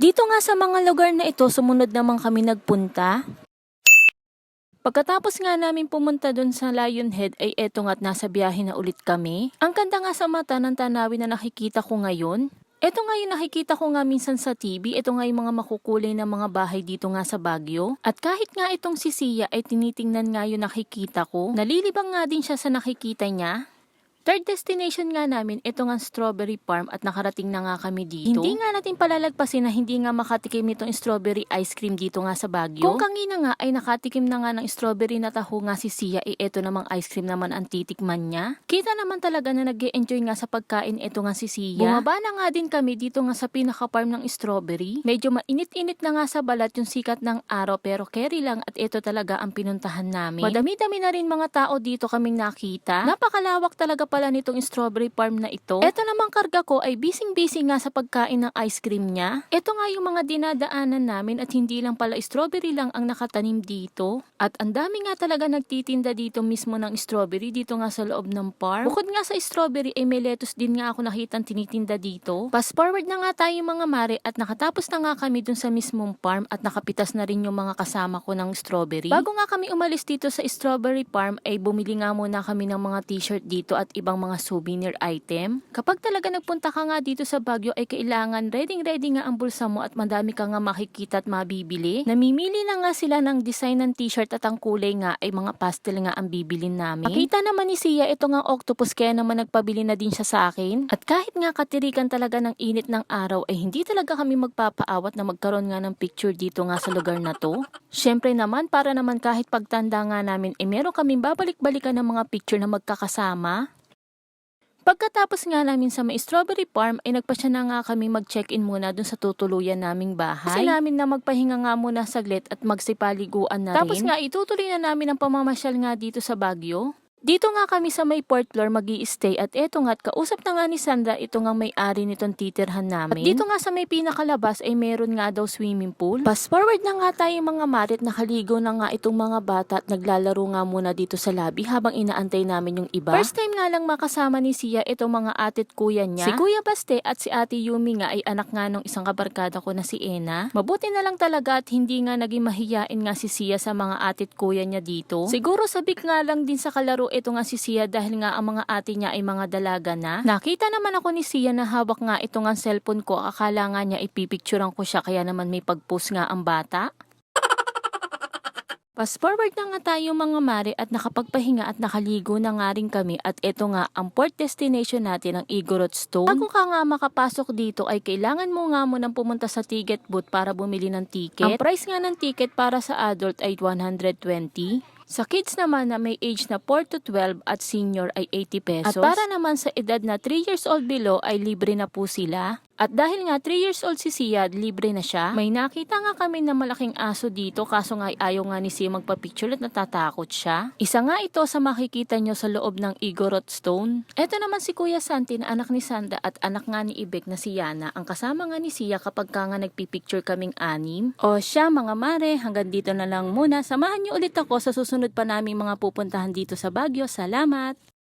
Dito nga sa mga lugar na ito, sumunod naman kami nagpunta. Pagkatapos nga namin pumunta dun sa Lionhead ay eto nga't nasa biyahe na ulit kami. Ang ganda nga sa mata ng tanawin na nakikita ko ngayon. Ito nga yung nakikita ko nga minsan sa TV, ito nga yung mga makukulay na mga bahay dito nga sa Baguio. At kahit nga itong si Sia ay tinitingnan nga yung nakikita ko, nalilibang nga din siya sa nakikita niya. Third destination nga namin, ito nga strawberry farm at nakarating na nga kami dito. Hindi nga natin palalagpasin na hindi nga makatikim itong strawberry ice cream dito nga sa Baguio. Kung kanina nga ay nakatikim na nga ng strawberry na taho nga si Sia, ito namang ice cream naman ang titikman niya. Kita naman talaga na nag-e-enjoy nga sa pagkain ito nga si Sia. Bumaba na nga din kami dito nga sa pinaka-farm ng strawberry. Medyo mainit-init na nga sa balat yung sikat ng araw pero carry lang at ito talaga ang pinuntahan namin. Madami-dami na rin mga tao dito kaming nakita. Napakalawak talaga pala nitong strawberry farm na ito. Ito namang karga ko ay busy nga sa pagkain ng ice cream niya. Ito nga yung mga dinadaanan namin at hindi lang pala strawberry lang ang nakatanim dito. At ang dami nga talaga nagtitinda dito mismo ng strawberry dito nga sa loob ng farm. Bukod nga sa strawberry ay may lettuce din nga ako nakitang tinitinda dito. Fast forward na nga tayo mga mare at nakatapos na nga kami dun sa mismong farm at nakapitas na rin yung mga kasama ko ng strawberry. Bago nga kami umalis dito sa strawberry farm ay bumili nga muna kami ng mga t-shirt dito at ibang mga souvenir item. Kapag talaga nagpunta ka nga dito sa Baguio ay kailangan ready nga ang bulsa mo at madami ka nga makikita at mabibili. Namimili na nga sila ng design ng t-shirt at ang kulay nga ay mga pastel nga ang bibilin namin. Makita naman ni Sia ito nga octopus kaya naman nagpabili na din siya sa akin. At kahit nga katirikan talaga ng init ng araw ay hindi talaga kami magpapaawat na magkaroon nga ng picture dito nga sa lugar na to. Syempre naman para naman kahit pagtanda nga namin ay meron kaming babalik-balikan ng mga picture na magkakasama. Pagkatapos nga namin sa may strawberry farm ay nagpasya na nga kami mag-check-in muna dun sa tutuluyan naming bahay. Kasi namin na magpahinga nga muna saglit at magsipaliguan na rin. Tapos nga itutuloy na namin ang pamamasyal nga dito sa Baguio. Dito nga kami sa may fourth floor magi-stay at eto nga't kausap na nga ni Sandra ito nga may-ari nitong titirhan namin. At dito nga sa may pinakalabas ay meron nga daw swimming pool. Fast forward na nga tayo mga marit, nakaligo na nga itong mga bata at naglalaro nga muna dito sa lobby habang inaantay namin yung iba. First time nga lang makasama ni Sia itong mga atit kuya niya. Si Kuya Baste at si Ate Yumi nga ay anak nga nung isang kabarkada ko na si Ena. Mabuti na lang talaga at hindi nga naging mahiyain nga si Sia sa mga atit kuya niya dito. Siguro sabik nga lang din sa kalaro ito nga si Sia dahil nga ang mga ate niya ay mga dalaga na. Nakita naman ako ni Sia na hawak nga ito nga cellphone ko. Akala nga niya ipipicturean ko siya kaya naman may pag-post nga ang bata. Fast forward na nga tayo mga mare at nakapagpahinga at nakaligo na nga rin kami at ito nga ang port destination natin ang Igorot Stone. Bago ka nga makapasok dito ay kailangan mo nga munang pumunta sa ticket booth para bumili ng ticket. Ang price nga ng ticket para sa adult ay 120. Sa kids naman na may age na 4 to 12 at senior ay 80 pesos. At para naman sa edad na 3 years old below ay libre na po sila. At dahil nga 3 years old si Sia, libre na siya. May nakita nga kami na malaking aso dito kaso nga ayaw nga ni Sia magpa-picture at natatakot siya. Isa nga ito sa makikita nyo sa loob ng Igorot Stone. Ito naman si Kuya Santi na anak ni Sandra at anak nga ni Ibek na si Yana. Ang kasama nga ni Sia kapag ka nga nagpipicture kaming anim. O siya mga mare, hanggang dito na lang muna. Samahan nyo ulit ako sa susunod pa naming mga pupuntahan dito sa Baguio. Salamat!